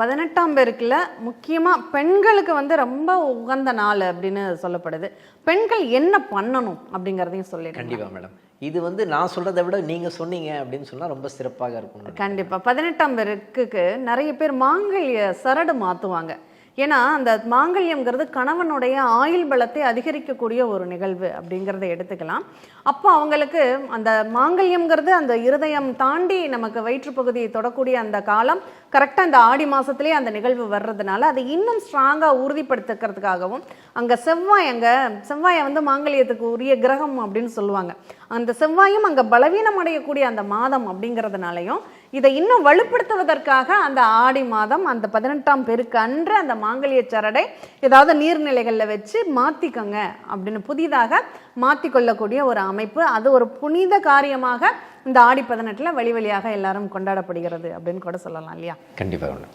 18ஆம் பெருக்குல முக்கியமாக பெண்களுக்கு ரொம்ப உகந்த நாள் அப்படின்னு சொல்லப்படுது. பெண்கள் என்ன பண்ணணும் அப்படிங்கிறதையும் சொல்லிடுங்க. கண்டிப்பாக மேடம். இது நான் சொல்கிறத விட நீங்கள் சொன்னீங்க அப்படின்னு சொன்னால் ரொம்ப சிறப்பாக இருக்கும். கண்டிப்பாக 18ஆம் பெருக்குக்கு நிறைய பேர் மாங்கல்ய சரடு மாற்றுவாங்க. ஏன்னா அந்த மாங்கல்யம்ங்கிறது கணவனுடைய ஆயுள் பலத்தை அதிகரிக்கக்கூடிய ஒரு நிகழ்வு அப்படிங்கிறத எடுத்துக்கலாம். அப்போ அவங்களுக்கு அந்த மாங்கல்யம்ங்கிறது அந்த இருதயம் தாண்டி நமக்கு வயிற்றுப்பகுதியை தொடக்கூடிய அந்த காலம் கரெக்டாக இந்த ஆடி மாதத்துலேயே அந்த நிகழ்வு வர்றதுனால அதை இன்னும் ஸ்ட்ராங்காக உறுதிப்படுத்திக்கிறதுக்காகவும் அங்கே செவ்வாயை மாங்கல்யத்துக்கு உரிய கிரகம் அப்படின்னு சொல்லுவாங்க. அந்த செவ்வாயும் அங்கே பலவீனம் அடையக்கூடிய அந்த மாதம் அப்படிங்கிறதுனாலையும் இதை இன்னும் வலுப்படுத்துவதற்காக அந்த ஆடி மாதம் அந்த 18ஆம் பெருக்கு அன்று அந்த மாங்கல்ய சரடை ஏதாவது நீர்நிலைகளில் வச்சு மாற்றிக்கோங்க அப்படின்னு புதிதாக மாற்றிக்கொள்ளக்கூடிய ஒரு அமைப்பு. அது ஒரு புனித காரியமாக இந்த ஆடி 18 வழி வழியாக எல்லாரும் கொண்டாடப்படுகிறது அப்படின்னு கூட சொல்லலாம் இல்லையா? கண்டிப்பாக.